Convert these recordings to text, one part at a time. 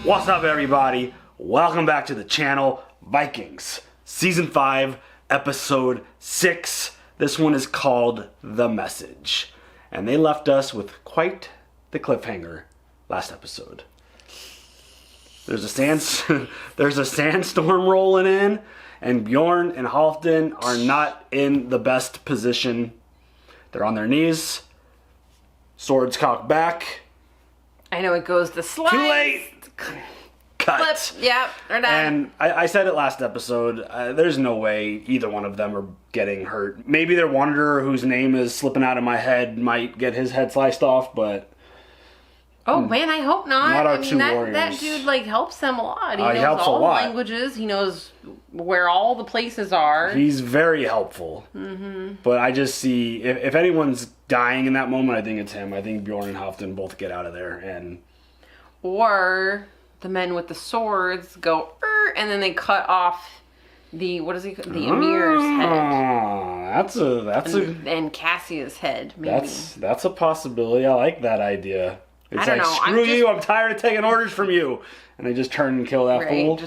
What's up, everybody? Welcome back to the channel, Vikings, Season 5, Episode 6. This one is called The Message. And they left us with quite the cliffhanger last episode. There's a sandstorm rolling in, and Bjorn and Halfdan are not in the best position. They're on their knees, swords cocked back. I know it goes to slice. Too late! Cut. Flip. Yep, they're done. And I said it last episode, there's no way either one of them are getting hurt. Maybe their wanderer, whose name is slipping out of my head, might get his head sliced off, but... Oh man, I hope not. Not our I mean, two that warriors. dude like helps them a lot. He knows helps all a lot. the languages. He knows where all the places are. He's very helpful. Mm-hmm. But I just see, if anyone's dying in that moment, I think it's him. I think Bjorn and Halfdan both get out of there. And Or the men with the swords go, and then they cut off the, what is he, the Emir's head. And Cassia's head, maybe. That's a possibility. I like that idea. It's I don't know. Screw you, I'm tired of taking orders from you. And they just turn and kill that fool.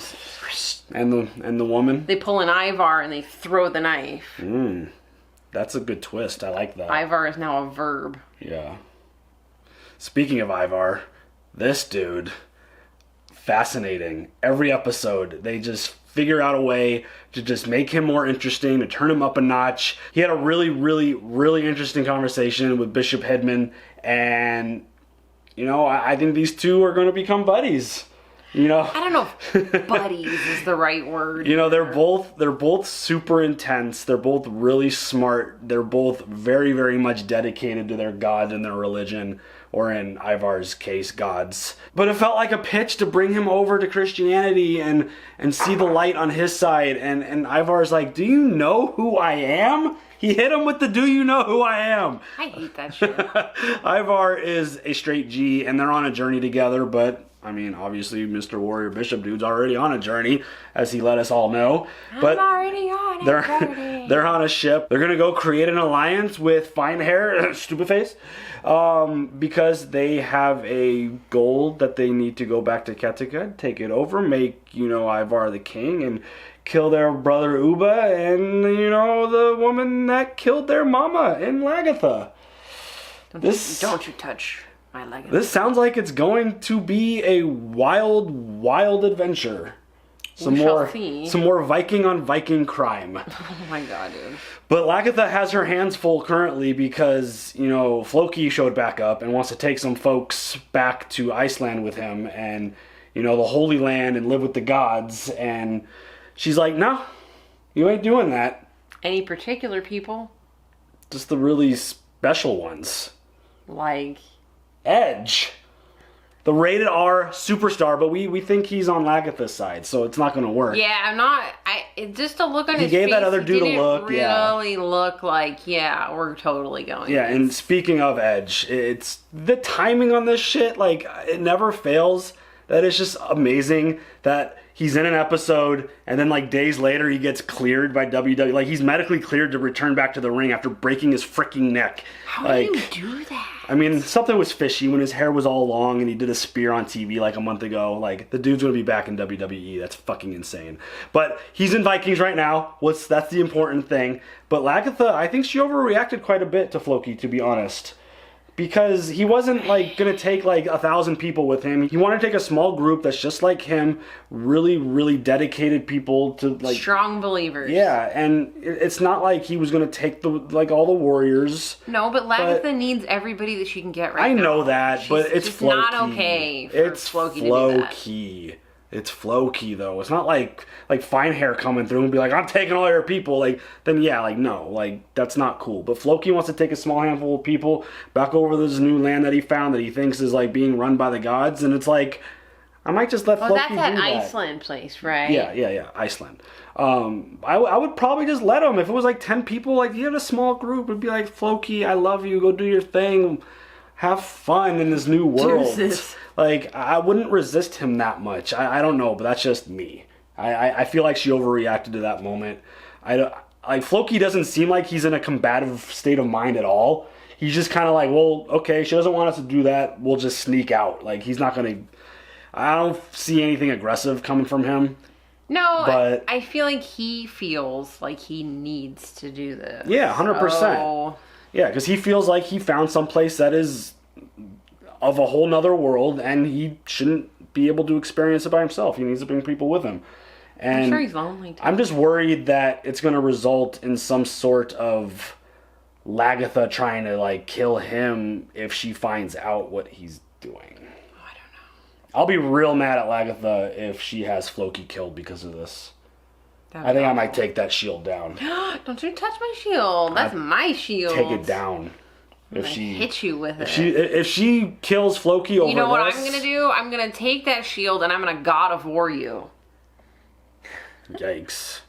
And the woman. They pull an Ivar and they throw the knife. That's a good twist. I like that. Ivar is now a verb. Yeah. Speaking of Ivar, this dude, fascinating. Every episode, they just figure out a way to just make him more interesting, to turn him up a notch. He had a really, really, really interesting conversation with Bishop Hedman, and, you know, I think these two are going to become buddies. You know, I don't know if buddies is the right word. You know, they're both super intense. They're both really smart. They're both very, very much dedicated to their god and their religion, or in Ivar's case, gods. But it felt like a pitch to bring him over to Christianity and see the light on his side. And Ivar's like, do you know who I am? He hit him with the do you know who I am? I hate that shit. Ivar is a straight G, and they're on a journey together, but I mean, obviously, Mr. Warrior Bishop dude's already on a journey, as he let us all know. But I'm already on a journey. They're on a ship. They're gonna go create an alliance with Fine Hair, Stupid Face, because they have a goal that they need to go back to Ketika, take it over, make, you know, Ivar the king, and kill their brother Uba and, you know, the woman that killed their mama in Lagertha. Don't you touch my Lagertha. This sounds like it's going to be a wild, wild adventure. Some more Viking on Viking crime. Oh my god, dude. But Lagertha has her hands full currently because, you know, Floki showed back up and wants to take some folks back to Iceland with him and, you know, the Holy Land and live with the gods. And she's like, no, you ain't doing that. Any particular people? Just the really special ones. Like Edge. The rated R superstar, but we think he's on Lagertha's side, so it's not going to work. Yeah, I'm not. Just to look on his face. He gave that other dude a look. Really look like, yeah, we're totally going. Yeah, and speaking of Edge, it's the timing on this shit. Like, it never fails. That is just amazing that he's in an episode and then like days later he gets cleared by WWE. Like, he's medically cleared to return back to the ring after breaking his freaking neck. How do you do that? I mean, something was fishy when his hair was all long and he did a spear on TV like a month ago. Like, the dude's gonna be back in WWE. That's fucking insane. But he's in Vikings right now. That's the important thing. But Lagertha, I think she overreacted quite a bit to Floki, to be honest. Because he wasn't like gonna take like 1,000 people with him. He wanted to take a small group that's just like him, really, really dedicated people to like strong believers. Yeah, and it's not like he was gonna take all the warriors. No, but Lagertha needs everybody that she can get right now. I know that, but it's Floki. Not okay for Floki to do that. It's Floki though. It's not like Fine Hair coming through and be like, I'm taking all your people. Like, then yeah, like no, like that's not cool. But Floki wants to take a small handful of people back over this new land that he found that he thinks is like being run by the gods, and it's like, I might just let Floki do that. That's that Iceland place, right? Yeah, Iceland. I would probably just let him. If it was like 10 people, like you had a small group, it'd be like, Floki, I love you, go do your thing. Have fun in this new world. Deuces. Like, I wouldn't resist him that much. I don't know, but that's just me. I feel like she overreacted to that moment. Like, Floki doesn't seem like he's in a combative state of mind at all. He's just kind of like, well, okay, she doesn't want us to do that. We'll just sneak out. Like, he's not going to... I don't see anything aggressive coming from him. No, but I feel like he feels like he needs to do this. Yeah, 100%. So... Yeah, because he feels like he found someplace that is of a whole nother world, and he shouldn't be able to experience it by himself. He needs to bring people with him. And I'm sure he's lonely, too. I'm just worried that it's going to result in some sort of Lagertha trying to, like, kill him if she finds out what he's doing. I don't know. I'll be real mad at Lagertha if she has Floki killed because of this. That'd I think awful. I might take that shield down. Don't you touch my shield. That's my shield. Take it down. If she hit you with it. If she kills Floki over this... You know what I'm going to do? I'm going to take that shield and I'm going to God of War you. Yikes.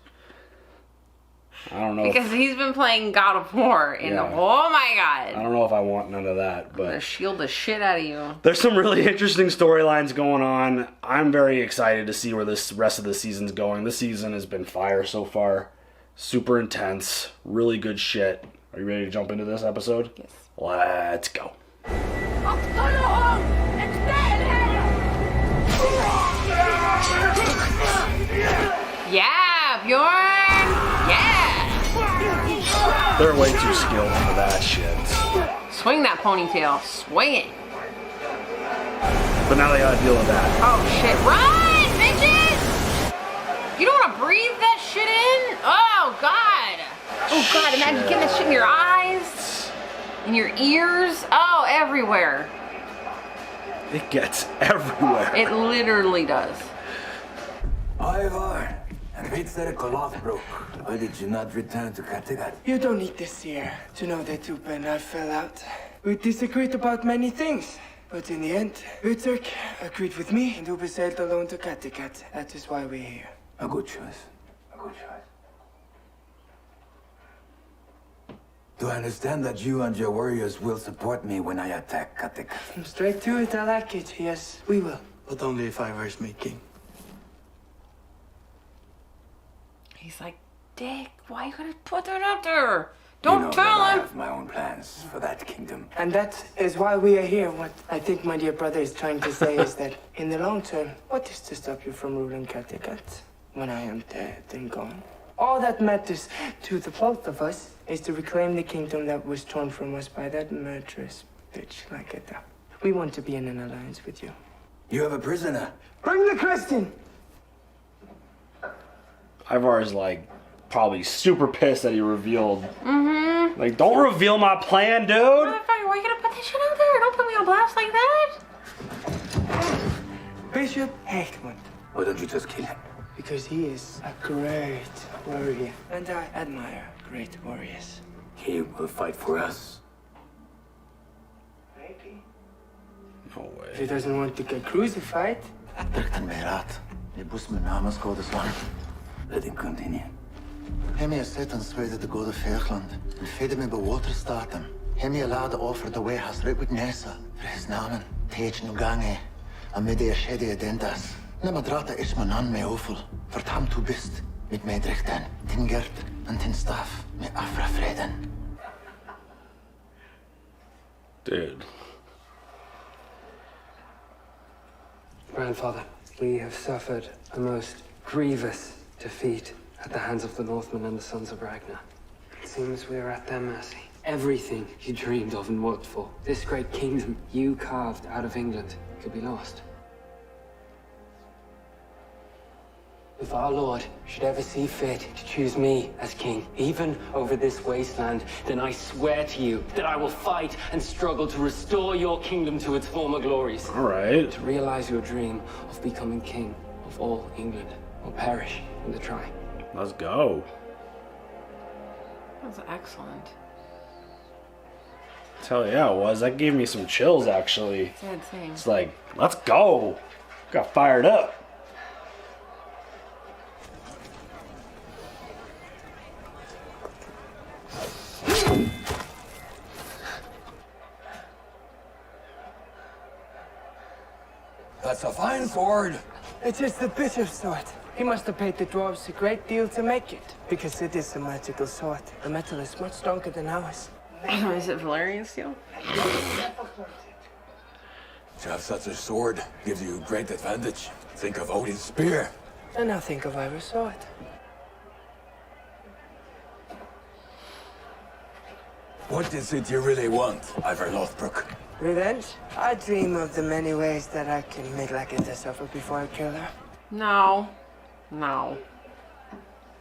I don't know. Because he's been playing God of War and oh my god. I don't know if I want none of that, but... I'm going to shield the shit out of you. There's some really interesting storylines going on. I'm very excited to see where this rest of the season's going. This season has been fire so far. Super intense. Really good shit. Are you ready to jump into this episode? Yes. Let's go. Yeah, Bjorn! Yeah! They're way too skilled for that shit. Swing that ponytail. Swing it. But now they gotta deal with that. Oh shit. Run, bitches! You don't want to breathe that shit in? Oh god. Oh god, imagine getting that shit in your eyes. In your ears. Oh, everywhere. It gets everywhere. It literally does. Ivar, and Pete said a cloth broke. Why did you not return to Kattegat? You don't need this here to know that Dupuis and I fell out. We disagreed about many things, but in the end, Urzek agreed with me and Dupuis sailed alone to Kattegat. That is why we're here. A good choice. A good choice. Do I understand that you and your warriors will support me when I attack Kattegat? Straight to it, I like it. Yes, we will. But only if Ivar's made king. He's like, Dick, why you gotta put that out there? Don't you know tell that I him. have my own plans for that kingdom. And that is why we are here. What I think my dear brother is trying to say is that in the long term, what is to stop you from ruling Kattegat when I am dead and gone? All that matters to the both of us is to reclaim the kingdom that was torn from us by that murderous bitch Lagertha. We want to be in an alliance with you. You have a prisoner. Bring the Christian! Ivar is like probably super pissed that he revealed. Like, don't reveal my plan, dude. Motherfucker, why you gonna put that shit out there? Don't put me on blast like that. Bishop Egmont. Why don't you just kill him? Because he is a great warrior. And I admire great warriors. He will fight for us. Maybe. No If he way. doesn't want to get crucified. Let him continue. Hemi is set on swede de gode Veerland. En fede me bewater staten. Hemi lade offer de way has rip with Nessa. For his namen, Tej no gange. Amide shede dentas. Nema drata is man an me ofel. Vertam tu bist. Mit me drichten. Tin gert en tin staff. Me afra freden. Dude. Grandfather, we have suffered a most grievous defeat at the hands of the Northmen and the Sons of Ragnar. It seems we are at their mercy. Everything you dreamed of and worked for, this great kingdom you carved out of England, could be lost. If our Lord should ever see fit to choose me as king, even over this wasteland, then I swear to you that I will fight and struggle to restore your kingdom to its former glories. All right. To realize your dream of becoming king of all England, or perish in the try. Let's go. That was excellent. Hell yeah, it was. That gave me some chills, actually. Sad thing. It's like, let's go. Got fired up. That's a fine sword. It is the bishop's sword. He must have paid the dwarves a great deal to make it. Because it is a magical sword. The metal is much stronger than ours. Is it Valerian steel? To have such a sword gives you great advantage. Think of Odin's spear. And now think of Ivar's sword. What is it you really want, Ivar Lothbrok? Revenge? I dream of the many ways that I can make Lagertha suffer before I kill her. No. No.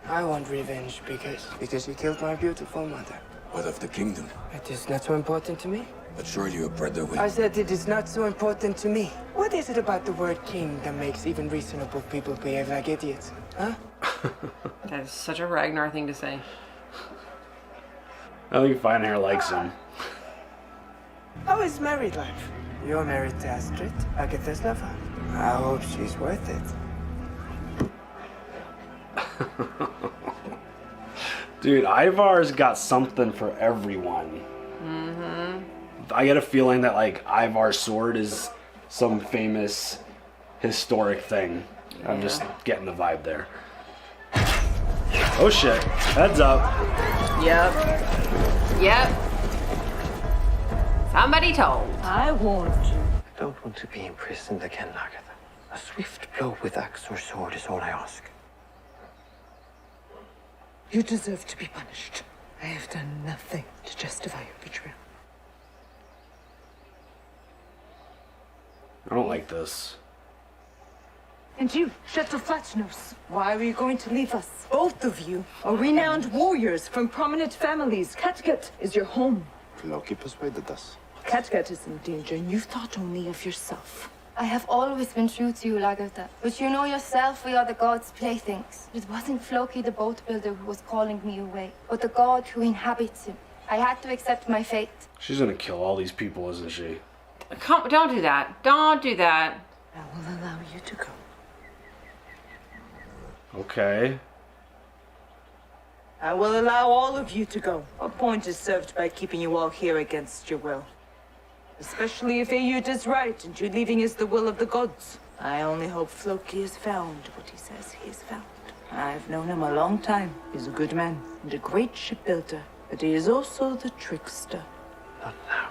I want revenge because he killed my beautiful mother. What of the kingdom? It is not so important to me. But surely your brother will. I said it is not so important to me. What is it about the word king that makes even reasonable people behave like idiots? Huh? That is such a Ragnar thing to say. I think Fine Hair likes him. How is married life? You're married to Astrid, Lagertha's lover. I hope she's worth it. Dude, Ivar's got something for everyone. I get a feeling that like Ivar's sword is some famous historic thing. I'm just getting the vibe there. Oh shit. Heads up. Yep. Somebody told. I warned you. I don't want to be imprisoned again, Lagertha. A swift blow with axe or sword is all I ask. You deserve to be punished. I have done nothing to justify your betrayal. I don't like this. And you, Shuttle Flatnose, why are you going to leave us? Both of you are renowned warriors from prominent families. Kattegat is your home. Loki persuaded us. Kattegat is in danger, and you've thought only of yourself. I have always been true to you, Lagertha. But you know yourself we are the gods' playthings. It wasn't Floki the boat builder who was calling me away, but the god who inhabits him. I had to accept my fate. She's gonna kill all these people, isn't she? Come, don't do that. Don't do that. I will allow you to go. Okay. I will allow all of you to go. What point is served by keeping you all here against your will? Especially if Ayud is right and you leaving is the will of the gods. I only hope Floki has found what he says he has found. I've known him a long time. He's a good man and a great shipbuilder, but he is also the trickster. Not now.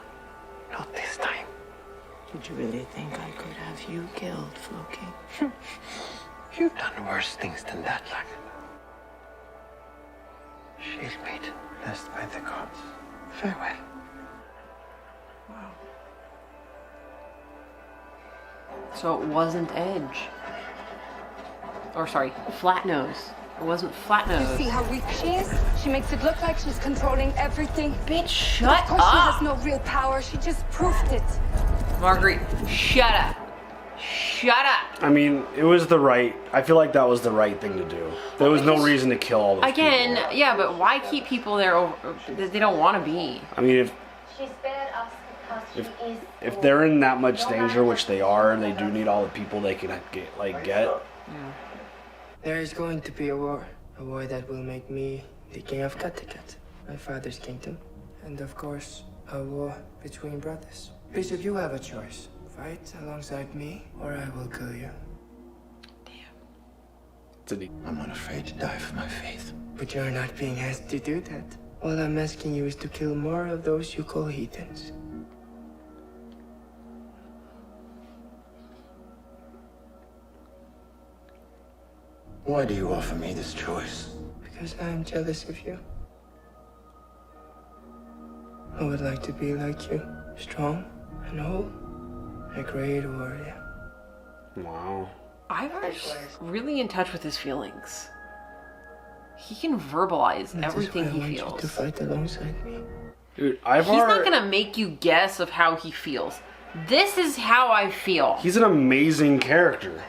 Not this time. Did you really think I could have you killed, Floki? You've done worse things than that, Lagertha. Shieldmate, blessed by the gods. Farewell. So it wasn't Edge. Or sorry, Flatnose. It wasn't Flatnose. See how weak she is? She makes it look like she's controlling everything. Bitch, shut Of course up. she has no real power. She just proved it. Marguerite, shut up. Shut up. I mean, it was the right... I feel like that was the right thing to do. There was no reason to kill all those Again, people. yeah, but why keep people there over, that they don't want to be? I mean, if She spared us because she is. if they're in that much danger, which they are, and they do need all the people they can get. There is going to be a war that will make me the king of Kattegat, my father's kingdom, and of course, a war between brothers. Bishop, you have a choice. Fight alongside me, or I will kill you. I'm not afraid to die for my faith. But you're not being asked to do that. All I'm asking you is to kill more of those you call heathens. Why do you offer me this choice? Because I'm jealous of you. I would like to be like you, strong and whole, a great warrior. Wow. Ivar's really in touch with his feelings. He can verbalize everything he I want you feels. to fight alongside me. Dude, Ivar... He's not gonna make you guess of how he feels. This is how I feel. He's an amazing character.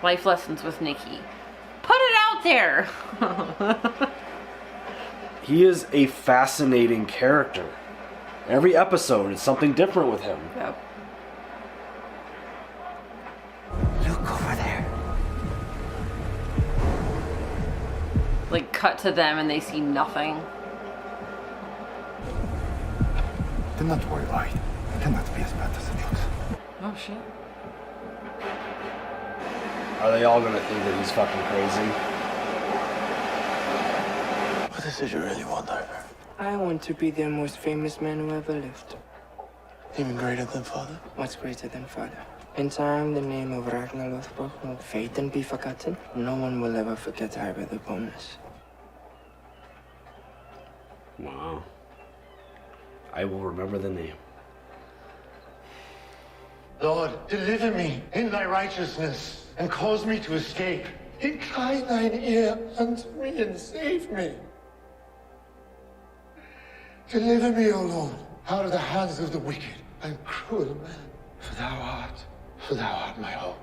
Life lessons with Nikki. Put it out there. He is a fascinating character. Every episode is something different with him. Yep. Look over there. Like cut to them and they see nothing. Do not worry, I cannot be as bad as it looks. Oh shit. Are they all gonna think that he's fucking crazy? What is it you really want, Ivar? I want to be the most famous man who ever lived. Even greater than father? What's greater than father? In time, the name of Ragnar Lothbrok will fade and be forgotten. No one will ever forget Ivar the Boneless. Wow. I will remember the name. Lord, deliver me in thy righteousness and cause me to escape. Incline thine ear unto me and save me. Deliver me, O Lord, out of the hands of the wicked and cruel man. For thou art my hope.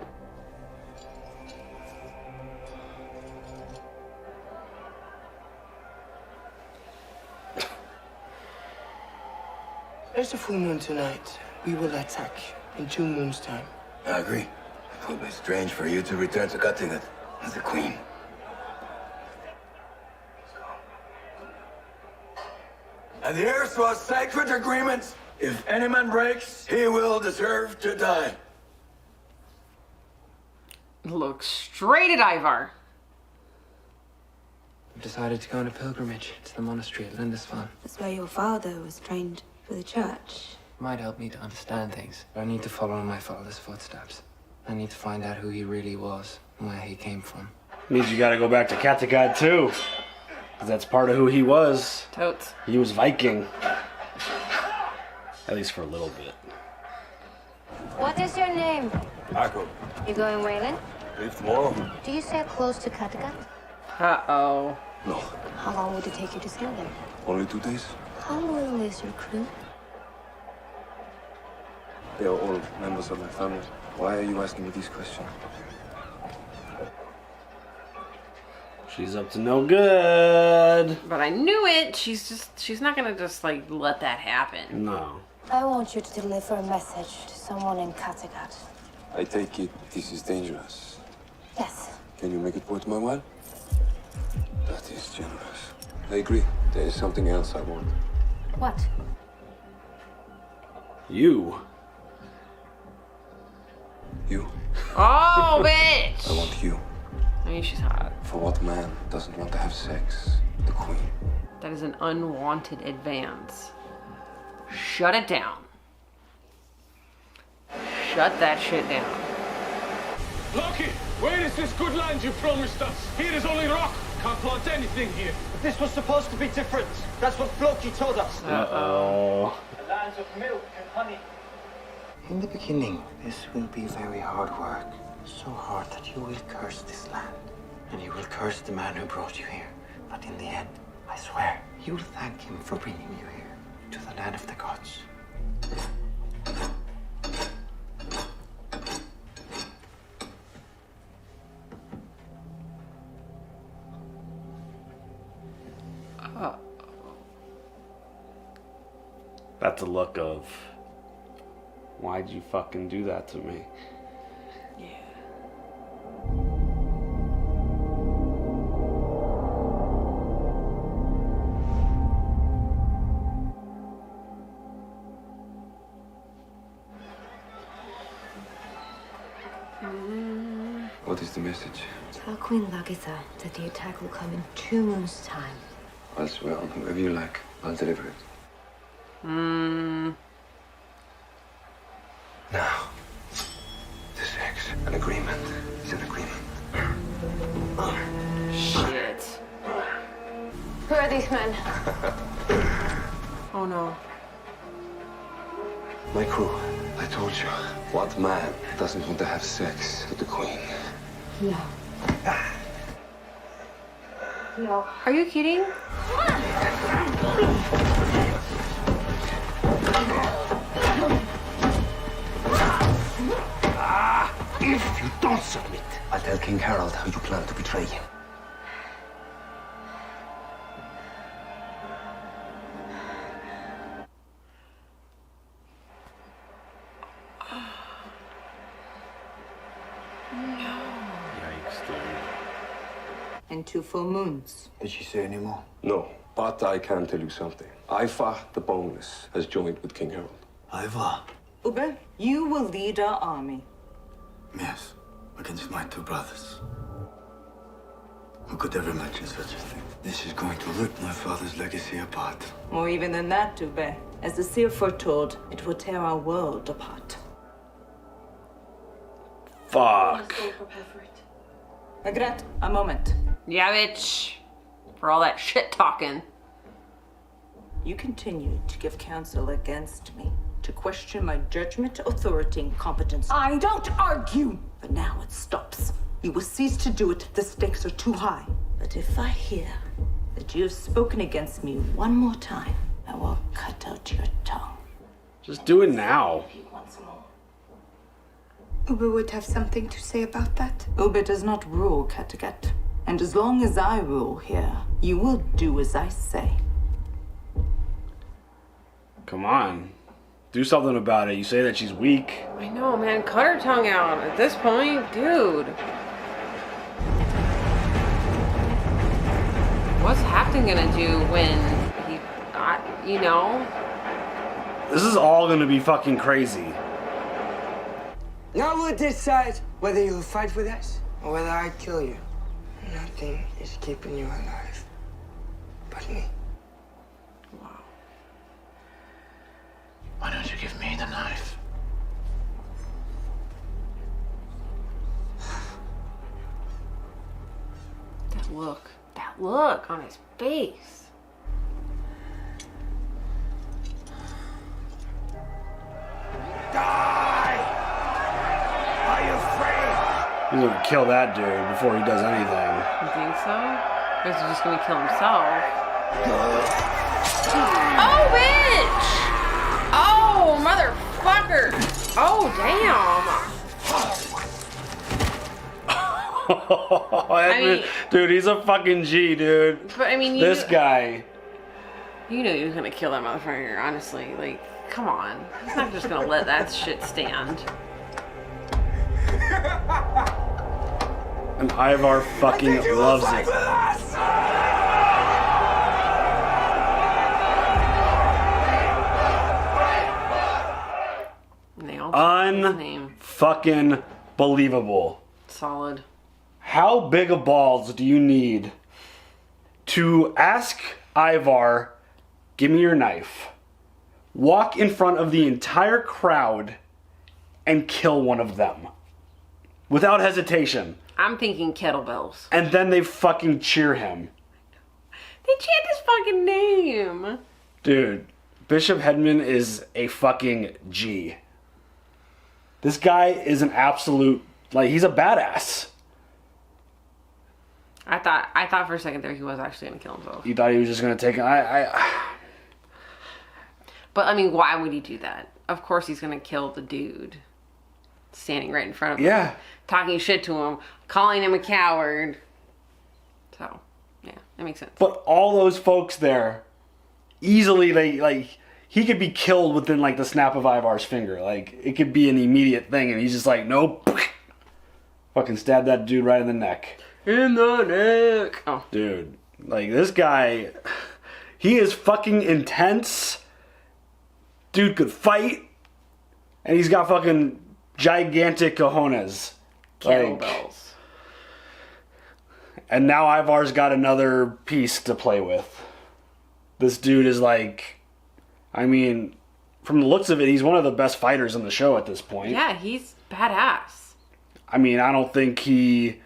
There's a full moon tonight. We will attack in 2 moons' time. I agree. It will be strange for you to return to Kattegat as the queen. Adheres to our sacred agreements. If any man breaks, he will deserve to die. Look straight at Ivar. I've decided to go on a pilgrimage to the monastery at Lindisfarne. That's where your father was trained for the church. Might help me to understand things, but I need to follow in my father's footsteps. I need to find out who he really was and where he came from. Means you gotta go back to Kattegat too. Because that's part of who he was. Totes. He was Viking. At least for a little bit. What is your name? Marco, You going whaling? leave tomorrow? Do you sail close to Kattegat? Uh-oh. No, How long would it take you to sail there? only 2 days. How loyal is your crew? They are all members of my family. Why are you asking me these questions? She's up to no good. But I knew it. She's not gonna just like let that happen. No. I want you to deliver a message to someone in Kattegat. I take it this is dangerous. Yes. Can you make it worth my while? That is generous. I agree. There is something else I want. What? You. You. Oh, bitch! I want you. I mean, she's hot. For what man doesn't want to have sex? The queen. That is an unwanted advance. Shut it down. Shut that shit down. Loki, where is this good land you promised us? Here is only rock. Can't plant anything here. This was supposed to be different. That's what Floki told us. Uh-oh. The lands of milk and honey. In the beginning, this will be very hard work. So hard that you will curse this land. And you will curse the man who brought you here. But in the end, I swear, you will thank him for bringing you here. To the land of the gods. That's a look of, why'd you fucking do that to me? What is the message? Tell Queen Lagertha that the attack will come in 2 moons' time. I'll swear on whoever you like. I'll deliver it. Now, the sex, an agreement is an agreement. Shit. Who are these men? Oh no. My crew, I told you. What man doesn't want to have sex with the queen? No. No. Are you kidding? If you don't submit, I'll tell King Harold how you plan to betray him. Yikes, dude. And 2 full moons. Did she say any more? No, but I can tell you something. Ivar the Boneless has joined with King Harold. Ivar? Ube, you will lead our army. Yes, against my 2 brothers. Who could ever imagine such a thing? This is going to rip my father's legacy apart. More even than that, Ube. As the seer foretold, it will tear our world apart. Fuck. Magret, a moment. Yeah, bitch. For all that shit talking. You continue to give counsel against me, to question my judgment, authority, and competence. I don't argue! But now it stops. You will cease to do it. The stakes are too high. But if I hear that you have spoken against me one more time, I will cut out your tongue. Just do it now. Ube would have something to say about that. Ube does not rule Kattegat. And as long as I rule here, you will do as I say. Come on. Do something about it. You say that she's weak. I know, man. Cut her tongue out at this point. Dude. What's Hafton gonna do when he got, you know? This is all gonna be fucking crazy. Now we'll decide whether you'll fight with us or whether I kill you. Nothing is keeping you alive but me. Wow. Why don't you give me the knife? That look on his face. Die! Are you afraid? He's gonna kill that dude before he does anything. You think so? Or is he just gonna kill himself? Oh, bitch! Oh, motherfucker! Oh, damn! I mean, dude, he's a fucking G, dude. But I mean, this guy. You knew he was gonna kill that motherfucker, honestly. Like, come on. He's not just gonna let that shit stand. And Ivar fucking loves it. Unfucking believable. Solid. How big of balls do you need to ask Ivar, give me your knife, walk in front of the entire crowd, and kill one of them? Without hesitation. I'm thinking kettlebells. And then they fucking cheer him. They chant his fucking name. Dude, Bishop Hedman is a fucking G. This guy is an absolute, like, he's a badass. I thought for a second there he was actually gonna kill himself. You thought he was just gonna take it? But I mean, why would he do that? Of course he's gonna kill the dude standing right in front of him. Yeah. Talking shit to him, calling him a coward. So, yeah, that makes sense. But all those folks there, easily, he could be killed within, like, the snap of Ivar's finger. Like, it could be an immediate thing, and he's just like, nope. Fucking stab that dude right in the neck. In the neck. Oh. Dude, like, this guy, he is fucking intense. Dude could fight. And he's got fucking gigantic cojones. Kettlebells. And now Ivar's got another piece to play with. This dude is like, I mean, from the looks of it, he's one of the best fighters in the show at this point. Yeah, he's badass. I mean, I don't think he...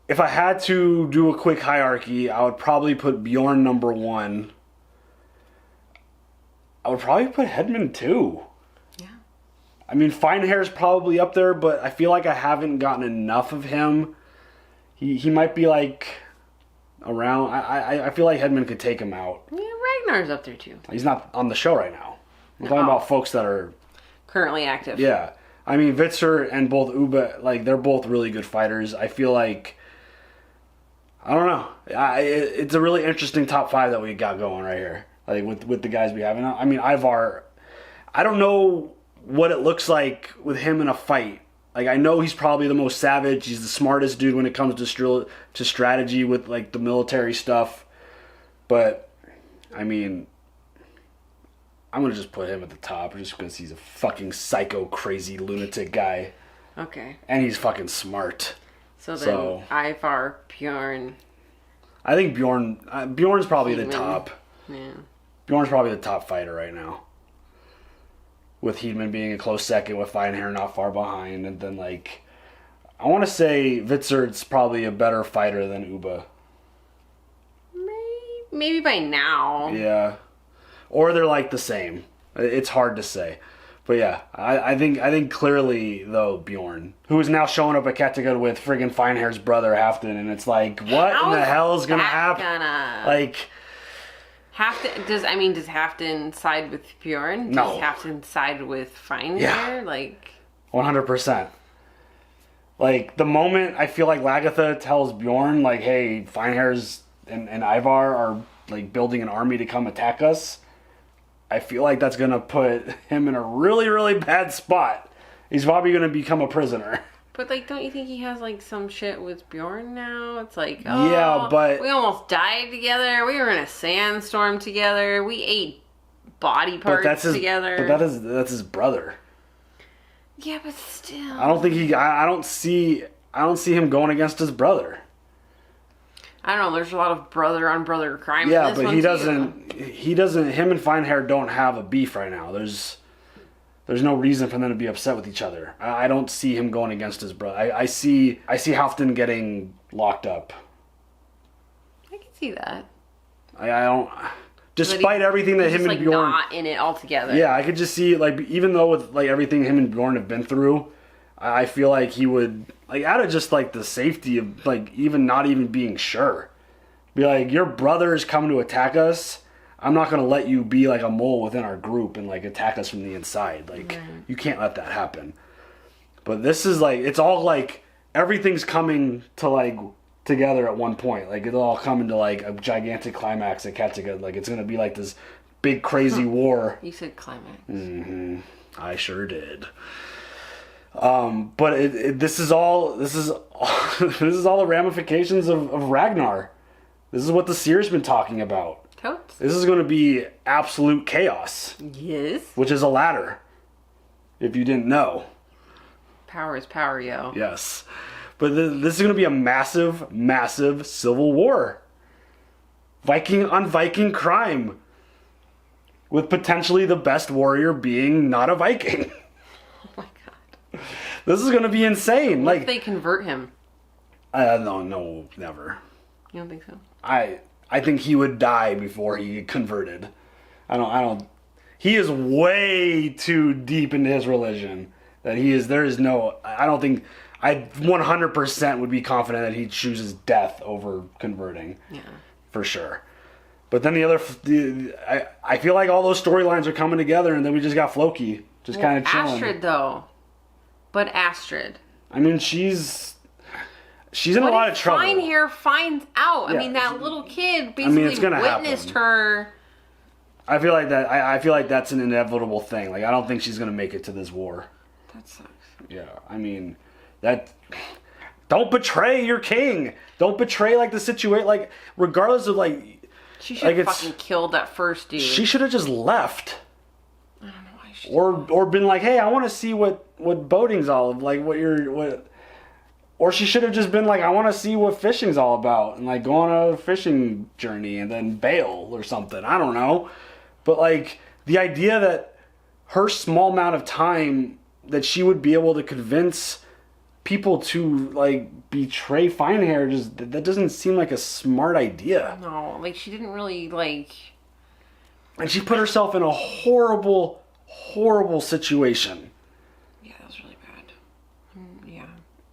If I had to do a quick hierarchy, I would probably put Bjorn number 1. I would probably put Hedman 2. Yeah. I mean, Finehair's probably up there, but I feel like I haven't gotten enough of him. He might be, like, around... I feel like Hedman could take him out. Yeah, Ragnar's up there, too. He's not on the show right now. I'm talking about folks that are... currently active. Yeah. I mean, Witzer and both Ube, like, they're both really good fighters. I feel like... I don't know. It's a really interesting top 5 that we got going right here. Like, with the guys we have. And I mean, Ivar, I don't know what it looks like with him in a fight. Like, I know he's probably the most savage. He's the smartest dude when it comes to strategy with, like, the military stuff. But, I mean, I'm going to just put him at the top just because he's a fucking psycho, crazy, lunatic guy. Okay. And he's fucking smart. So then, Ivar, Bjorn. I think Bjorn's probably the top. Yeah. Bjorn's probably the top fighter right now. with Hedman being a close second, with Feinherr not far behind, and then like I want to say Witzert's probably a better fighter than Uba. Maybe by now. Yeah, or they're like the same. It's hard to say, but yeah, I think clearly though Bjorn, who is now showing up at Kattegat with friggin' Feinherr's brother Halfdan, and it's like, what in the hell is gonna happen? Like, Halfdan does Halfdan side with Bjorn? No. Does Halfdan side with Feinherr? Yeah. Like 100%. Like the moment I feel like Lagertha tells Bjorn like, hey, Feinherr's and Ivar are like building an army to come attack us, I feel like that's going to put him in a really, really bad spot. He's probably going to become a prisoner. But, like, don't you think he has, like, some shit with Bjorn now? It's like, oh, yeah, but we almost died together. We were in a sandstorm together. We ate body parts together. But that's his brother. Yeah, but still. I don't think I don't see him going against his brother. I don't know, there's a lot of brother on brother crime in Yeah, this but one he doesn't, him and Feinherr don't have a beef right now. There's no reason for them to be upset with each other. I don't see him going against his brother. I see Halfdan getting locked up. I can see that. I don't, despite everything that him and like Bjorn, not in it altogether. Yeah, I could just see, like, even though with like everything him and Bjorn have been through, I feel like he would, like, out of just like the safety of like even not even being sure, be like, your brother is coming to attack us. I'm not gonna let you be like a mole within our group and like attack us from the inside. Like, you can't let that happen. But this is like, it's all like everything's coming to like together at one point. Like it'll all come into like a gigantic climax at Kattegat. Like it's gonna be like this big crazy war. You said climax. Mm-hmm. I sure did. But this is all this is all the ramifications of Ragnar. This is what the seer's been talking about. Totes. This is going to be absolute chaos. Yes. Which is a ladder. If you didn't know. Power is power, yo. Yes. But this is going to be a massive, massive civil war. Viking on Viking crime. With potentially the best warrior being not a Viking. Oh my god. This is going to be insane. What like if they convert him? No, never. You don't think so? I think he would die before he converted. I don't. He is way too deep into his religion that he is. There is no. I don't think. I 100% would be confident that he chooses death over converting. Yeah. For sure. But then I feel like all those storylines are coming together, and then we just got Floki just kind of chilling. Astrid though. But Astrid. I mean, she's in a lot of trouble. Feinherr finds out. Yeah. I mean, that little kid basically witnessed her. I feel like that. I feel like that's an inevitable thing. Like, I don't think she's gonna make it to this war. That sucks. Yeah, I mean, that. Don't betray your king. Don't betray like the situation. Like, regardless of like. She should have fucking killed that first dude. She should have just left. I don't know why she. Or been like, hey, I want to see what boating's all of. Like, what. Or she should have just been like, I want to see what fishing's all about. And like go on a fishing journey and then bail or something. I don't know. But like the idea that her small amount of time that she would be able to convince people to like betray Feinherr, that doesn't seem like a smart idea. No, like she didn't really like. And she put herself in a horrible, horrible situation.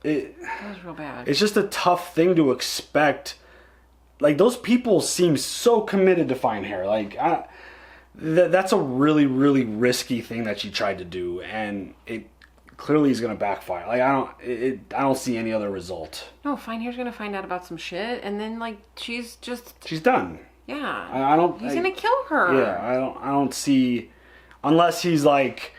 That was real bad. It's just a tough thing to expect. Like, those people seem so committed to Feinherr. Like, that's a really, really risky thing that she tried to do, and it clearly is going to backfire. Like, I don't see any other result. No, Feinherr's going to find out about some shit, and then like she's done. Yeah. I don't. He's going to kill her. Yeah, I don't see, unless he's like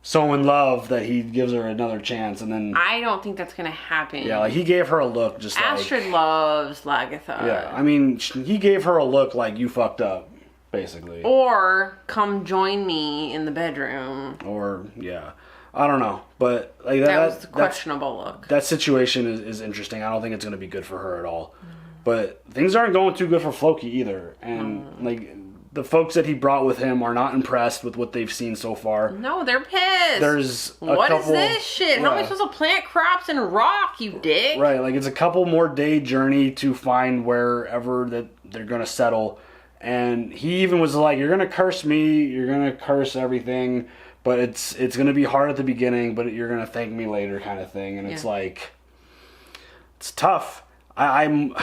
so in love that he gives her another chance, and then I don't think that's gonna happen. Yeah, like he gave her a look just Astrid like, loves Lagertha. Yeah, I mean, he gave her a look like you fucked up, basically. Or come join me in the bedroom. Or yeah, I don't know, but like that was the questionable look. That situation is interesting. I don't think it's gonna be good for her at all. But things aren't going too good for Floki either, and like the folks that he brought with him are not impressed with what they've seen so far. No, they're pissed. There's what is this shit? How am I supposed to plant crops and rock, you dick? Right, like it's a couple more day journey to find wherever that they're gonna settle. And he even was like, "You're gonna curse me. You're gonna curse everything, but it's gonna be hard at the beginning, but you're gonna thank me later," kind of thing. And it's like, it's tough. I'm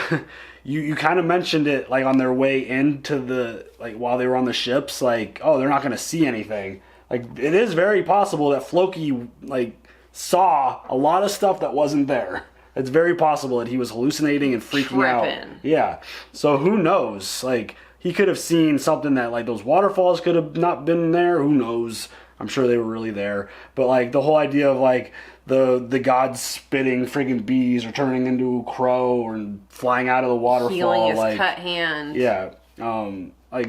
you kind of mentioned it like on their way into the, like while they were on the ships, like, oh, they're not going to see anything. Like it is very possible that Floki like saw a lot of stuff that wasn't there. It's very possible that he was hallucinating and freaking out. Yeah. So who knows? Like he could have seen something that like those waterfalls could have not been there. Who knows? I'm sure they were really there. But like the whole idea of like the gods spitting friggin' bees or turning into a crow or flying out of the waterfall, healing his like cut hand. Yeah, like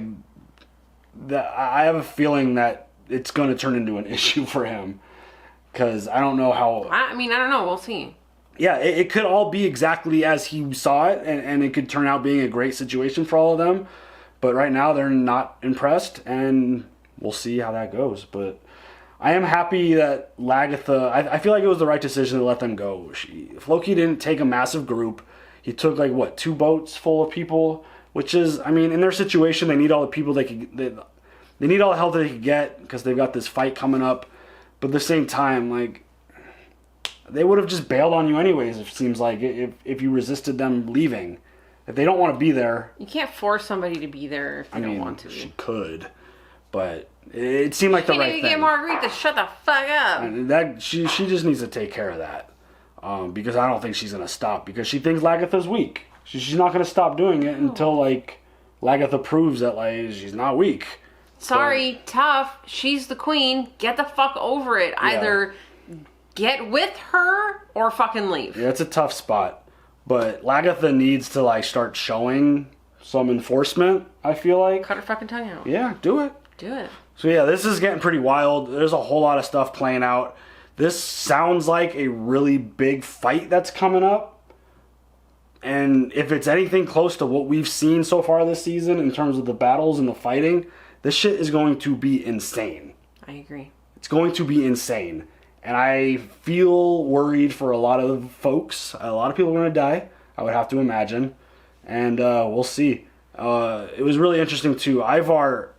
that. I have a feeling that it's going to turn into an issue for him because I don't know how. I mean, I don't know. We'll see. Yeah, it could all be exactly as he saw it, and it could turn out being a great situation for all of them. But right now, they're not impressed, and we'll see how that goes. But I am happy that Lagertha, I feel like it was the right decision to let them go. Floki didn't take a massive group. He took like, what, 2 boats full of people? Which is, I mean, in their situation, they need all the people they need all the help that they could get because they've got this fight coming up. But at the same time, like, they would have just bailed on you anyways, it seems like, if you resisted them leaving. If they don't want to be there. You can't force somebody to be there if they don't want to. She could, but it seemed like the right thing. You can't even get Marguerite to shut the fuck up. And that she just needs to take care of that, because I don't think she's gonna stop because she thinks Lagertha's weak. She's not gonna stop doing it until like Lagertha proves that like she's not weak. Sorry, tough. She's the queen. Get the fuck over it. Yeah. Either get with her or fucking leave. Yeah, it's a tough spot. But Lagertha needs to like start showing some enforcement, I feel like. Cut her fucking tongue out. Yeah, do it. Do it. So yeah, this is getting pretty wild. There's a whole lot of stuff playing out. This sounds like a really big fight that's coming up. And if it's anything close to what we've seen so far this season in terms of the battles and the fighting, this shit is going to be insane. I agree. It's going to be insane. And I feel worried for a lot of folks. A lot of people are going to die, I would have to imagine. And we'll see. It was really interesting too. Ivar,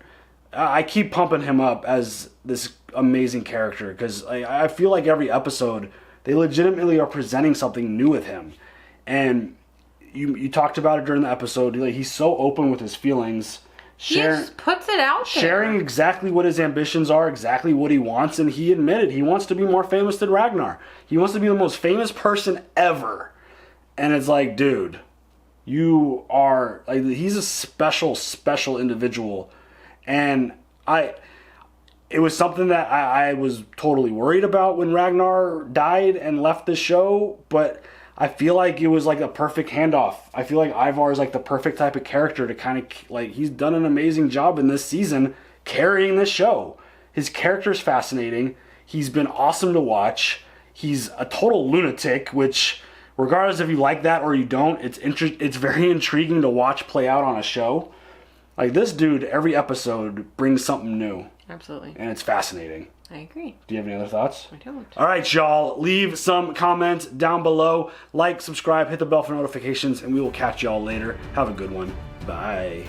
I keep pumping him up as this amazing character because I feel like every episode they legitimately are presenting something new with him. And you talked about it during the episode. Like, he's so open with his feelings. He just puts it out there. Sharing exactly what his ambitions are, exactly what he wants, and he admitted he wants to be more famous than Ragnar. He wants to be the most famous person ever. And it's like, dude, you are, like, he's a special individual. And it was something that I was totally worried about when Ragnar died and left the show, but I feel like it was like a perfect handoff. I feel like Ivar is like the perfect type of character to kind of, like, he's done an amazing job in this season carrying this show. His character's fascinating. He's been awesome to watch. He's a total lunatic, which, regardless if you like that or you don't, it's very intriguing to watch play out on a show. Like, this dude, every episode brings something new. Absolutely. And it's fascinating. I agree. Do you have any other thoughts? I don't. All right, y'all. Leave some comments down below. Like, subscribe, hit the bell for notifications, and we will catch y'all later. Have a good one. Bye.